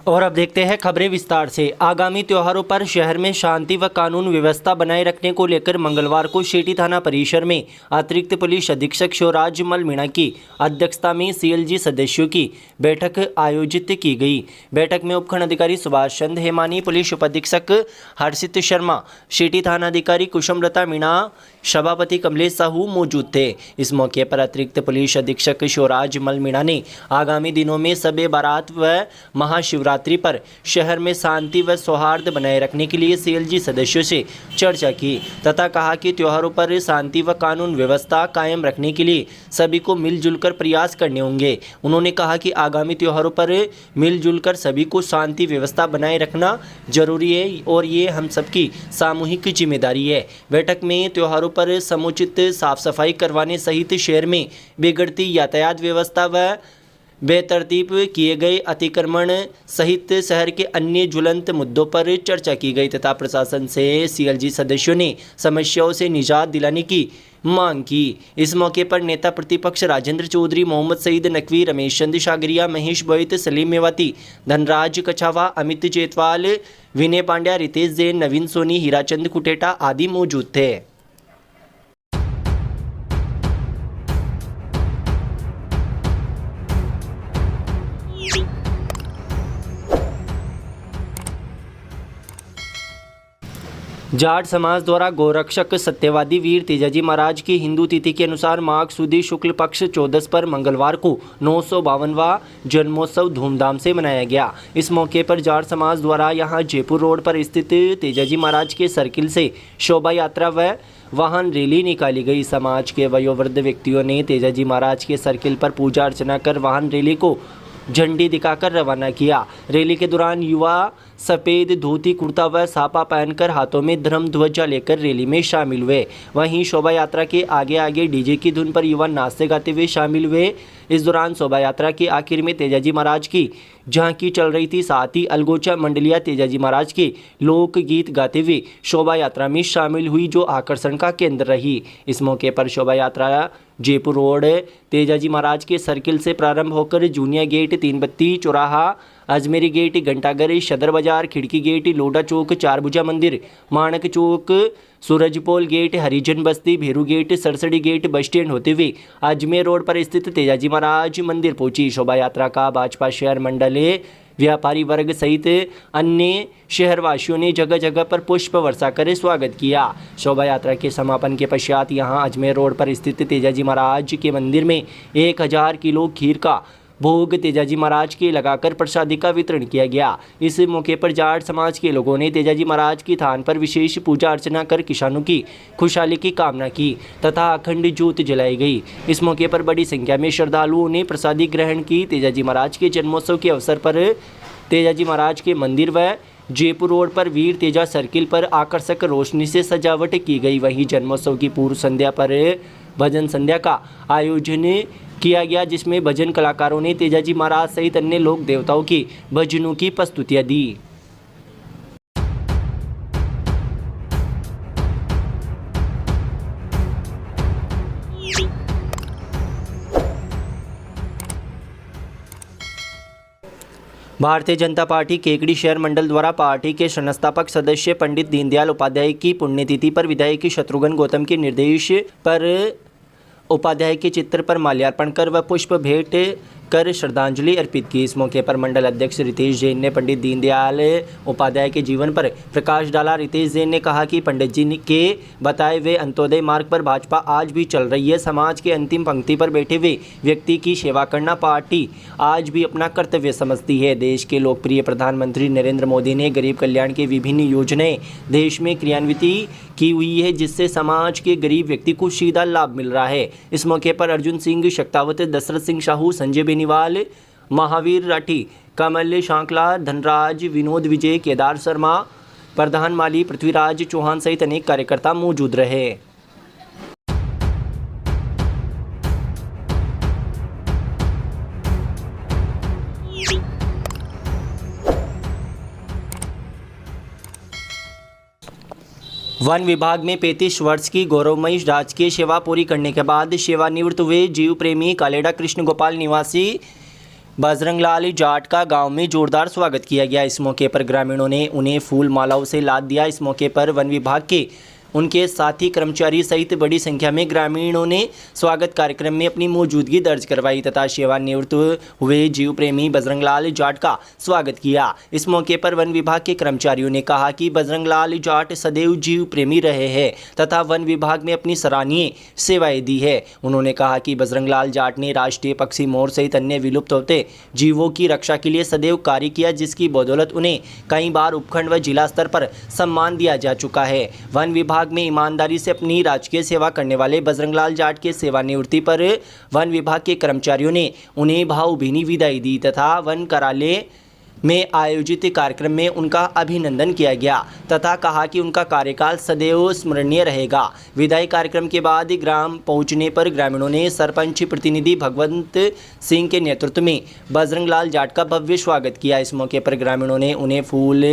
और अब देखते हैं खबरें विस्तार से। आगामी त्योहारों पर शहर में शांति व कानून व्यवस्था बनाए रखने को लेकर मंगलवार को शेटी थाना परिसर में अतिरिक्त पुलिस अधीक्षक शिवराज मल मीणा की अध्यक्षता में सीएलजी सदस्यों की बैठक आयोजित की गई। बैठक में उपखंड अधिकारी सुभाष चंद हेमानी, पुलिस उपाधीक्षक हर्षित शर्मा, शेटी थानाधिकारी कुसुमलता मीणा, सभापति कमलेश साहू मौजूद थे। इस मौके पर अतिरिक्त पुलिस अधीक्षक शिवराज मल मीणा ने आगामी दिनों में शबे बारात व महाशिवरात्रि पर शहर में शांति व सौहार्द बनाए रखने के लिए सीएलजी सदस्यों से चर्चा की तथा कहा कि त्योहारों पर शांति व कानून व्यवस्था कायम रखने के लिए सभी को मिलजुल कर प्रयास करने होंगे। उन्होंने कहा कि आगामी त्योहारों पर मिलजुल कर सभी को शांति व्यवस्था बनाए रखना जरूरी है और ये हम सबकी सामूहिक जिम्मेदारी है। बैठक में त्योहारों पर समुचित साफ सफाई करवाने सहित शहर में बिगड़ती यातायात व्यवस्था व बेतरतीब किए गए अतिक्रमण सहित शहर के अन्य ज्वलंत मुद्दों पर चर्चा की गई तथा प्रशासन से सीएलजी सदस्यों ने समस्याओं से निजात दिलाने की मांग की। इस मौके पर नेता प्रतिपक्ष राजेंद्र चौधरी, मोहम्मद सईद नकवी, रमेश चंद सागरिया, महेश बोहित, सलीम मेवाती, धनराज कछावा, अमित जेतवाल, विनय पांड्या, रितेश जैन, नवीन सोनी, हीराचंद कुटेटा आदि मौजूद थे। जाट समाज द्वारा गौरक्षक सत्यवादी वीर तेजाजी महाराज की हिंदू तिथि के अनुसार माघ सुदी शुक्ल पक्ष 14 पर मंगलवार को 952वां जन्मोत्सव धूमधाम से मनाया गया। इस मौके पर जाट समाज द्वारा यहां जयपुर रोड पर स्थित तेजाजी महाराज के सर्किल से शोभा यात्रा व वाहन रैली निकाली गई। समाज के वयोवृद्ध व्यक्तियों ने तेजाजी महाराज के सर्किल पर पूजा अर्चना कर वाहन रैली को झंडी दिखाकर रवाना किया। रैली के दौरान युवा सफ़ेद धोती कुर्ता व सापा पहनकर हाथों में धर्म ध्वजा लेकर रैली में शामिल हुए। वहीं शोभा यात्रा के आगे आगे डीजे की धुन पर युवा नाचते गाते हुए शामिल हुए। इस दौरान शोभा यात्रा के आखिर में तेजाजी महाराज की झांकी चल रही थी। साथ ही अलगोचा मंडलिया तेजाजी महाराज के लोकगीत गाते हुए शोभा यात्रा में शामिल हुई, जो आकर्षण का केंद्र रही। इस मौके पर शोभा यात्रा जयपुर रोड तेजाजी महाराज के सर्किल से प्रारंभ होकर जूनिया गेट, तीन बत्ती चौराहा, अजमेरी गेट, घंटाघर, सदर बाजार, खिड़की गेट, लोडा चौक, चारभुजा मंदिर, माणक चौक, सूरजपोल गेट, हरिजन बस्ती, Bheru gate, Sarsadi gate, bus stand होते हुए अजमेर रोड पर स्थित तेजाजी महाराज मंदिर पहुंची। शोभा यात्रा का भाजपा शहर मंडल व्यापारी वर्ग सहित अन्य शहरवासियों ने जगह जगह पर पुष्प वर्षा कर स्वागत किया। शोभा यात्रा के समापन के पश्चात यहां अजमेर रोड पर स्थित तेजाजी महाराज के मंदिर में 1000 किलो खीर का भोग तेजाजी महाराज के लगाकर प्रसादी का वितरण किया गया। इस मौके पर जाट समाज के लोगों ने तेजाजी महाराज की थान पर विशेष पूजा अर्चना कर किसानों की खुशहाली की कामना की तथा अखंड ज्योत जलाई गई। इस मौके पर बड़ी संख्या में श्रद्धालुओं ने प्रसादी ग्रहण की। तेजाजी महाराज के जन्मोत्सव के अवसर पर तेजाजी महाराज के मंदिर व जयपुर रोड पर वीर तेजा सर्किल पर आकर्षक रोशनी से सजावट की गई। वहीं जन्मोत्सव की पूर्व संध्या पर भजन संध्या का आयोजन किया गया, जिसमें भजन कलाकारों ने तेजाजी महाराज सहित अन्य लोक देवताओं की भजनों की प्रस्तुतियां दी। भारतीय जनता पार्टी केकड़ी शहर मंडल द्वारा पार्टी के संस्थापक सदस्य पंडित दीनदयाल उपाध्याय की पुण्यतिथि पर विधायक शत्रुघ्न गौतम के निर्देश पर उपाध्याय के चित्र पर माल्यार्पण कर व पुष्प भेंट कर श्रद्धांजलि अर्पित की। इस मौके पर मंडल अध्यक्ष रितेश जैन ने पंडित दीनदयाल उपाध्याय के जीवन पर प्रकाश डाला। रितेश जैन ने कहा कि पंडित जी के बताए हुए अंत्योदय मार्ग पर भाजपा आज भी चल रही है। समाज के अंतिम पंक्ति पर बैठे हुए व्यक्ति की सेवा करना पार्टी आज भी अपना कर्तव्य समझती है। देश के लोकप्रिय प्रधानमंत्री नरेंद्र मोदी ने गरीब कल्याण की विभिन्न योजनाएं देश में क्रियान्वित की हुई है, जिससे समाज के गरीब व्यक्ति को सीधा लाभ मिल रहा है। इस मौके पर अर्जुन सिंह शक्तावत, दशरथ सिंह साहू, संजय बेनीवाल, महावीर राठी, कमल शांकला, धनराज, विनोद विजय, केदार शर्मा, प्रधान माली पृथ्वीराज चौहान सहित अनेक कार्यकर्ता मौजूद रहे। वन विभाग में 35 वर्ष की गौरवमयी राजकीय सेवा पूरी करने के बाद सेवानिवृत्त हुए जीव प्रेमी कालेड़ा कृष्ण गोपाल निवासी बजरंग लाल जाट का गांव में जोरदार स्वागत किया गया। इस मौके पर ग्रामीणों ने उन्हें फूल मालाओं से लाद दिया। इस मौके पर वन विभाग के उनके साथी कर्मचारी सहित बड़ी संख्या में ग्रामीणों ने स्वागत कार्यक्रम में अपनी मौजूदगी दर्ज करवाई तथा सेवानिवृत्त हुए जीव प्रेमी बजरंग लाल जाट का स्वागत किया। इस मौके पर वन विभाग के कर्मचारियों ने कहा कि बजरंग लाल जाट सदैव जीव प्रेमी रहे हैं तथा वन विभाग में अपनी सराहनीय सेवाएं दी है। उन्होंने कहा कि बजरंग लाल जाट ने राष्ट्रीय पक्षी मोर सहित अन्य विलुप्त होते जीवों की रक्षा के लिए सदैव कार्य किया, जिसकी बदौलत उन्हें कई बार उपखंड व जिला स्तर पर सम्मान दिया जा चुका है। वन विभाग में ईमानदारी से अपनी राजकीय सेवा करने वाले बजरंग लाल जाट के सेवानिवृत्ति पर वन विभाग के कर्मचारियों ने उन्हें भावभीनी विदाई दी तथा वन कार्यालय में आयोजित कार्यक्रम में उनका अभिनंदन किया गया तथा कहा कि उनका कार्यकाल सदैव स्मरणीय रहेगा। विदाई कार्यक्रम के बाद ग्राम पहुंचने पर ग्रामीणों ने सरपंच प्रतिनिधि भगवंत सिंह के नेतृत्व में बजरंग लाल जाट का भव्य स्वागत किया। इस मौके पर ग्रामीणों ने उन्हें फूल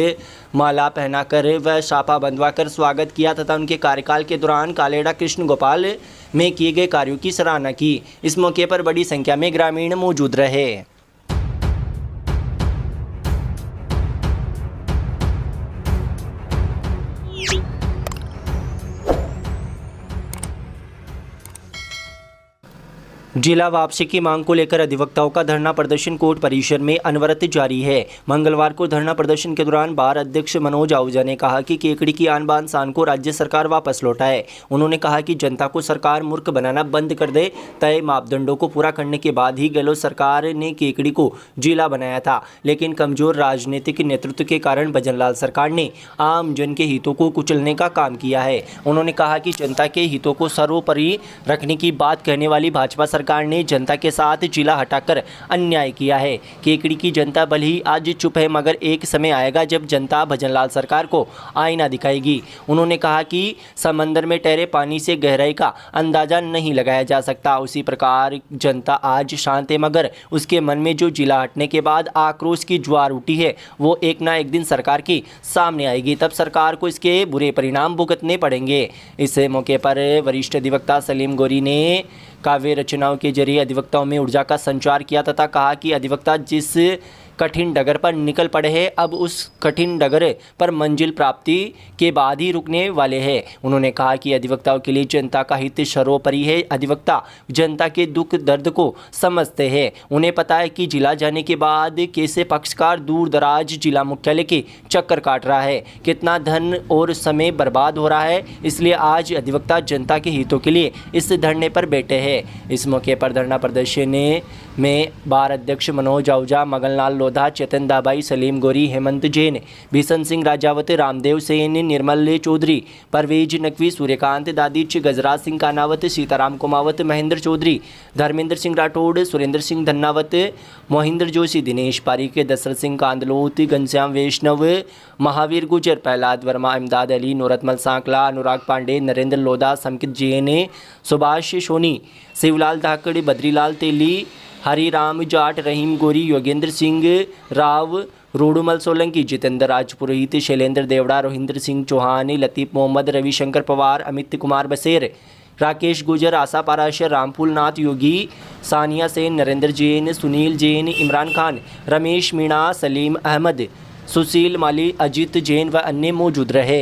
माला पहनाकर व शापा बंधवाकर स्वागत किया तथा उनके कार्यकाल के दौरान कालेड़ा कृष्ण गोपाल में किए गए कार्यों की सराहना की। इस मौके पर बड़ी संख्या में ग्रामीण मौजूद रहे। जिला वापसी की मांग को लेकर अधिवक्ताओं का धरना प्रदर्शन कोर्ट परिसर में अनवरत जारी है। मंगलवार को धरना प्रदर्शन के दौरान बार अध्यक्ष मनोज आहूजा ने कहा कि केकड़ी की आन बान शान को राज्य सरकार वापस लौटाए। उन्होंने कहा कि जनता को सरकार मूर्ख बनाना बंद कर दे। तय मापदंडों को पूरा करने के बाद ही गहलोत सरकार ने केकड़ी को जिला बनाया था, लेकिन कमजोर राजनीतिक नेतृत्व के कारण भजनलाल सरकार ने आम जन के हितों को कुचलने का काम किया है। उन्होंने कहा कि जनता के हितों को सर्वोपरि रखने की बात कहने वाली भाजपा सरकार ने जनता के साथ जिला हटाकर अन्याय किया है। केकड़ी की जनता भले ही आज चुप है, मगर एक समय आएगा जब जनता भजनलाल सरकार को आईना दिखाएगी। उन्होंने कहा कि समंदर में ठहरे पानी से गहराई का अंदाजा नहीं लगाया जा सकता। उसी प्रकार जनता आज शांत है, मगर उसके मन में जो जिला हटने के बाद आक्रोश की ज्वार उठी है वो एक ना एक दिन सरकार के सामने आएगी। तब सरकार को इसके बुरे परिणाम भुगतने पड़ेंगे। इस मौके पर वरिष्ठ अधिवक्ता सलीम गोरी ने काव्य रचनाओं के जरिए अधिवक्ताओं में ऊर्जा का संचार किया तथा कहा कि अधिवक्ता जिस कठिन डगर पर निकल पड़े हैं, अब उस कठिन डगर पर मंजिल प्राप्ति के बाद ही रुकने वाले हैं। उन्होंने कहा कि अधिवक्ताओं के लिए जनता का हित सर्वोपरि है। अधिवक्ता जनता के दुख दर्द को समझते हैं। उन्हें पता है कि जिला जाने के बाद कैसे पक्षकार दूर दराज जिला मुख्यालय के चक्कर काट रहा है, कितना धन और समय बर्बाद हो रहा है। इसलिए आज अधिवक्ता जनता के हितों के लिए इस धरने पर बैठे हैं। इस मौके पर धरना प्रदर्शन में बार अध्यक्ष मनोज आहूजा, मगनलाल लोधा, चेतन दाबाई, सलीम गोरी, हेमंत जैन, भीषण सिंह राजावत, रामदेव सेन, निर्मल चौधरी, परवेज नकवी, सूर्यकांत दादिच, गजराज सिंह कानावत, सीताराम कुमावत, महेंद्र चौधरी, धर्मेंद्र सिंह राठौड़, सुरेंद्र सिंह धन्नावत, मोहिंद्र जोशी, दिनेश पारीक, दशरथ सिंह कांदलोत, घनश्याम वैष्णव, महावीर गुजर, प्रहलाद वर्मा, इमदाद अली, नूरतमल सांकला, अनुराग पांडे, नरेंद्र लोधा, समकित जैन, सुभाष सोनी, शिवलाल धाकड़, बद्रीलाल तेली, हरिराम जाट, रहीम गोरी, योगेंद्र सिंह राव, रोडुमल सोलंकी, जितेंद्र राजपुरोहित, शैलेंद्र देवड़ा, रोहिंद्र सिंह चौहान, लतीफ़ मोहम्मद, रविशंकर पवार, अमित कुमार बसेर, राकेश गुजर, आशा पाराशर, रामफूल नाथ योगी, सानिया सेन, नरेंद्र जैन, सुनील जैन, इमरान खान, रमेश मीणा, सलीम अहमद, सुशील माली, अजित जैन व अन्य मौजूद रहे।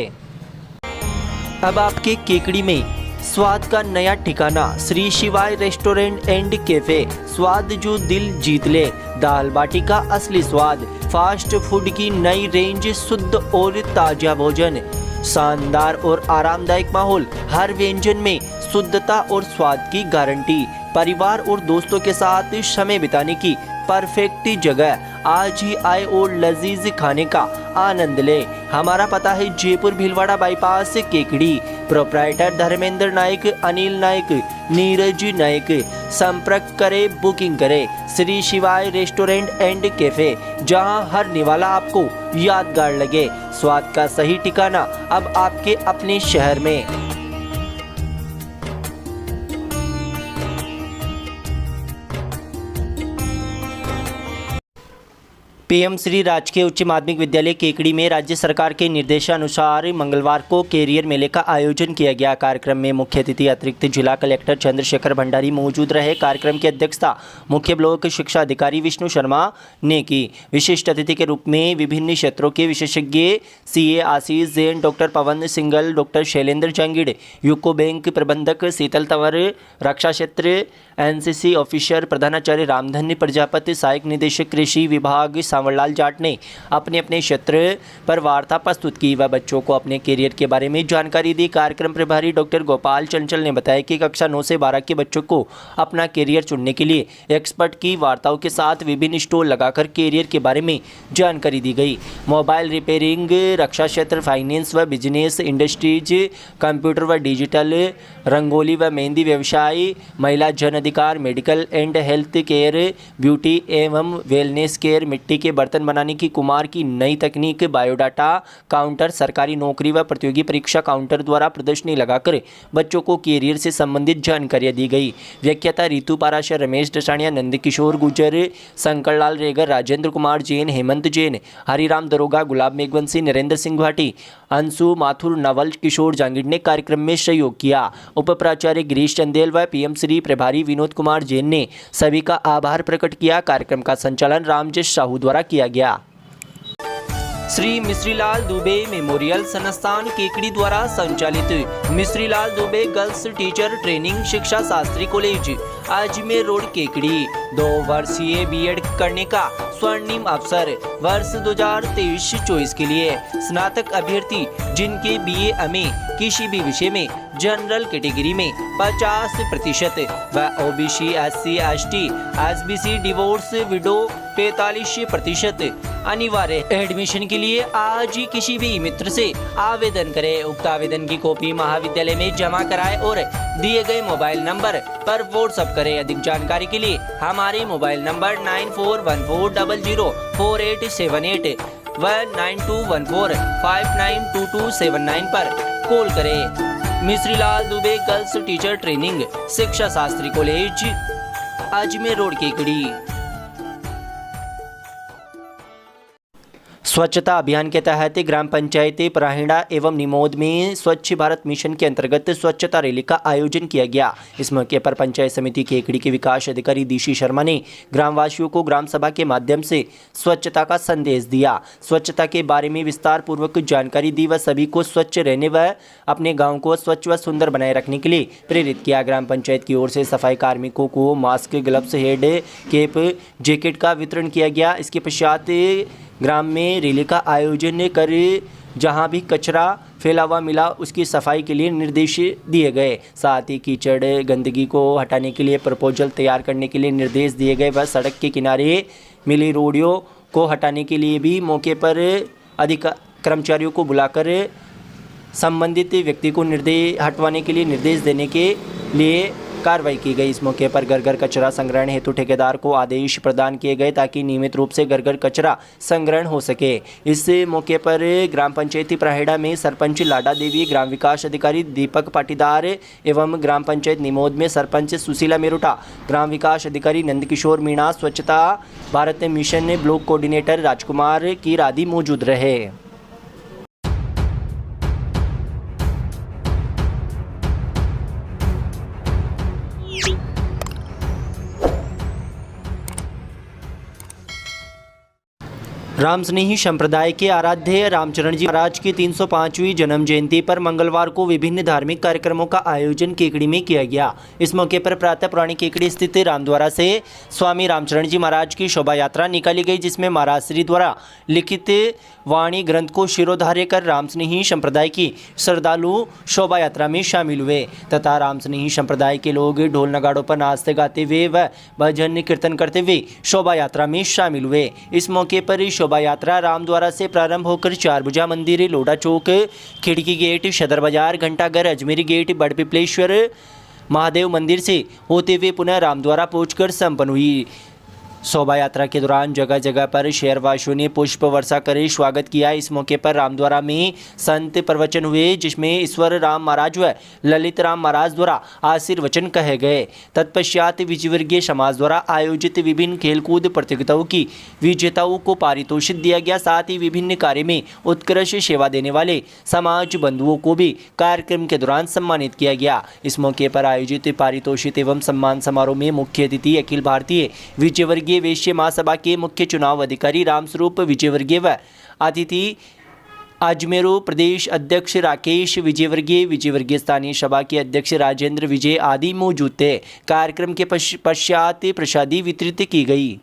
अब आपके केकड़ी में स्वाद का नया ठिकाना श्री शिवाय रेस्टोरेंट एंड कैफे। स्वाद जो दिल जीत ले, दाल बाटी का असली स्वाद, फास्ट फूड की नई रेंज, शुद्ध और ताजा भोजन, शानदार और आरामदायक माहौल, हर व्यंजन में शुद्धता और स्वाद की गारंटी, परिवार और दोस्तों के साथ समय बिताने की परफेक्ट जगह। आज ही आए और लजीज खाने का आनंद ले। हमारा पता है जयपुर भीलवाड़ा बाईपास, केकड़ी। प्रोप्राइटर धर्मेंद्र नायक, अनिल नायक, नीरज नायक। संपर्क करें, बुकिंग करें। श्री शिवाय रेस्टोरेंट एंड कैफे, जहां हर निवाला आपको यादगार लगे। स्वाद का सही ठिकाना अब आपके अपने शहर में। पीएम श्री राजकीय उच्च माध्यमिक विद्यालय केकड़ी में राज्य सरकार के निर्देशानुसार मंगलवार को कैरियर मेले का आयोजन किया गया। कार्यक्रम में मुख्य अतिथि अतिरिक्त जिला कलेक्टर चंद्रशेखर भंडारी मौजूद रहे। कार्यक्रम की अध्यक्षता मुख्य ब्लॉक शिक्षा अधिकारी विष्णु शर्मा ने की। विशिष्ट अतिथि के रूप में विभिन्न क्षेत्रों के विशेषज्ञ CA Ashish Jain, doctor Pawan Singhal, doctor Shailendra Jangid, UCO bank प्रबंधक शीतल तंवर, रक्षा क्षेत्र एनसीसी ऑफिसर प्रधानाचार्य रामधन्य प्रजापति, सहायक निदेशक कृषि विभाग सांवरलाल जाट ने अपने अपने क्षेत्र पर वार्ता प्रस्तुत की व बच्चों को अपने कैरियर के बारे में जानकारी दी। कार्यक्रम प्रभारी डॉक्टर गोपाल चंचल ने बताया कि कक्षा 9 से 12 के बच्चों को अपना कैरियर चुनने के लिए एक्सपर्ट की वार्ताओं के साथ विभिन्न स्टॉल लगाकर कैरियर के बारे में जानकारी दी गई। मोबाइल रिपेयरिंग, रक्षा क्षेत्र, फाइनेंस व बिजनेस, इंडस्ट्रीज, कंप्यूटर व डिजिटल, रंगोली व मेहंदी व्यवसाय, महिला जन अधिकार, medical and health care, beauty एवं वेलनेस केयर, मिट्टी के बर्तन बनाने की कुम्हार की नई तकनीक, बायोडाटा काउंटर, सरकारी नौकरी व प्रतियोगी परीक्षा काउंटर द्वारा प्रदर्शनी लगाकर बच्चों को कैरियर से संबंधित जानकारियां दी गई। व्याख्याता रितु पाराशर, रमेश डसानिया, नंदकिशोर गुजर, शंकरलाल रेगर, राजेंद्र कुमार जैन, हेमंत जैन, हरिराम दरोगा, गुलाब मेघवंशी, नरेंद्र सिंह भाटी, अंशु माथुर, नवल किशोर जांगिड़ ने कार्यक्रम में सहयोग किया। उप प्राचार्य गिरीश चंदेल व पीएम श्री प्रभारी विनोद कुमार जैन ने सभी का आभार प्रकट किया। कार्यक्रम का संचालन रामजेश साहू द्वारा किया गया। श्री मिश्रीलाल दुबे मेमोरियल संस्थान केकड़ी द्वारा संचालित Mishrilal Dubey girls teacher training शिक्षा शास्त्री कॉलेज अजमेर रोड केकड़ी 2 वर्षीय बीएड करने का स्वर्णिम अवसर। वर्ष 2023-24 के लिए स्नातक अभ्यर्थी जिनके बीए में किसी भी विषय में जनरल कैटेगरी में 50% व OBC, SC, ST, SBC, divorce, window 45% अनिवार्य। एडमिशन के लिए आज ही किसी भी मित्र से आवेदन करें। उक्त आवेदन की कॉपी महाविद्यालय में जमा कराएं और दिए गए मोबाइल नंबर पर व्हाट्सएप करें। अधिक जानकारी के लिए हमारे मोबाइल नंबर 9414004878 व 9214592279 पर कॉल करें। Mishrilal Dubey girls teacher training शिक्षा शास्त्री कॉलेज अजमेर रोड केकड़ी। स्वच्छता अभियान के तहत ग्राम पंचायत प्राहिणा एवं निमोद में स्वच्छ भारत मिशन के अंतर्गत स्वच्छता रैली का आयोजन किया गया। इस मौके पर पंचायत समिति केकड़ी के विकास अधिकारी डीसी शर्मा ने ग्रामवासियों को ग्राम सभा के माध्यम से स्वच्छता का संदेश दिया, स्वच्छता के बारे में विस्तार पूर्वक जानकारी दी व सभी को स्वच्छ रहने व अपने गाँव को स्वच्छ व सुंदर बनाए रखने के लिए प्रेरित किया। ग्राम पंचायत की ओर से सफाई कार्मिकों को mask, gloves, head cap, jacket का वितरण किया गया। इसके पश्चात ग्राम में रैली का आयोजन कर जहां भी कचरा फैला हुआ मिला उसकी सफाई के लिए निर्देश दिए गए। साथ ही कीचड़ गंदगी को हटाने के लिए प्रपोजल तैयार करने के लिए निर्देश दिए गए व सड़क के किनारे मिली रोडियों को हटाने के लिए भी मौके पर कर्मचारियों को बुलाकर संबंधित व्यक्ति को हटवाने के लिए निर्देश देने के लिए कार्रवाई की गई। इस मौके पर घर घर कचरा संग्रहण हेतु ठेकेदार को आदेश प्रदान किए गए ताकि नियमित रूप से घर घर कचरा संग्रहण हो सके। इस मौके पर ग्राम पंचायती प्राहिड़ा में सरपंच लाडा देवी, ग्राम विकास अधिकारी दीपक पाटीदार एवं ग्राम पंचायत निमोद में सरपंच सुशीला मेरुटा, ग्राम विकास अधिकारी नंदकिशोर मीणा, स्वच्छता भारत मिशन ब्लॉक कोऑर्डिनेटर राजकुमार कीर आदि मौजूद रहे। रामस्नेही संप्रदाय के आराध्य रामचरण जी महाराज की 305वीं जन्म जयंती पर मंगलवार को विभिन्न धार्मिक कार्यक्रमों का आयोजन केकड़ी में किया गया। इस मौके पर प्रातः पुरानी केकड़ी स्थित रामद्वारा से स्वामी रामचरण जी महाराज की शोभा यात्रा निकाली गई, जिसमें महाराज श्री द्वारा लिखित वाणी ग्रंथ को शिरोधार्य कर रामस्नेही संप्रदाय की श्रद्धालु शोभा यात्रा में शामिल हुए तथा रामस्नेही संप्रदाय के लोग ढोल नगाड़ों पर नाचते गाते हुए व भजन कीर्तन करते हुए शोभा यात्रा में शामिल हुए। इस मौके पर शोभा यात्रा रामद्वारा से प्रारंभ होकर चारभुजा मंदिर, लोढ़ा चौक, खिड़की गेट, सदर बाजार, घंटाघर, अजमेरी गेट, बड़पिपलेश्वर महादेव मंदिर से होते हुए पुनः रामद्वारा पहुंचकर संपन्न हुई। शोभा यात्रा के दौरान जगह जगह पर शहरवासियों ने पुष्प वर्षा कर स्वागत किया। इस मौके पर रामद्वारा में संत प्रवचन हुए, जिसमें ईश्वर राम महाराज व ललित राम महाराज द्वारा आशीर्वचन कहे गए। तत्पश्चात विजयवर्गीय समाज द्वारा आयोजित विभिन्न खेलकूद प्रतियोगिताओं की विजेताओं को पारितोषिक दिया गया। साथ ही विभिन्न कार्य में उत्कृष्ट सेवा देने वाले समाज बंधुओं को भी कार्यक्रम के दौरान सम्मानित किया गया। इस मौके पर आयोजित पारितोषिक एवं सम्मान समारोह में मुख्य अतिथि अखिल भारतीय विजयवर्गीय वैश्य महासभा के मुख्य चुनाव अधिकारी रामस्वरूप विजयवर्गीय व अतिथि अजमेरू प्रदेश अध्यक्ष राकेश विजयवर्गीय स्थानीय सभा के अध्यक्ष राजेंद्र विजय आदि मौजूद थे। कार्यक्रम के पश्चात प्रसादी वितरित की गई।